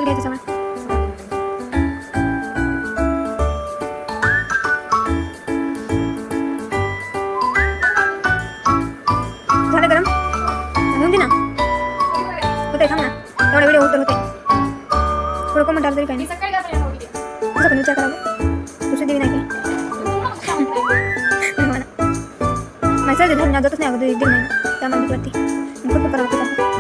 फुल घ्यायचं सगळं. झालं गरम घेऊन दे ना. होते थांब ना, एवढा व्हिडिओ होते थोडं कोण म्हणतात तरी काही नाही. तुझा पण विचार करावा दुसरी देवी नाही काय मला सर धरून जातच नाही अगोदर 1-1.5 महिना त्यामध्ये वाटते खूप करावं.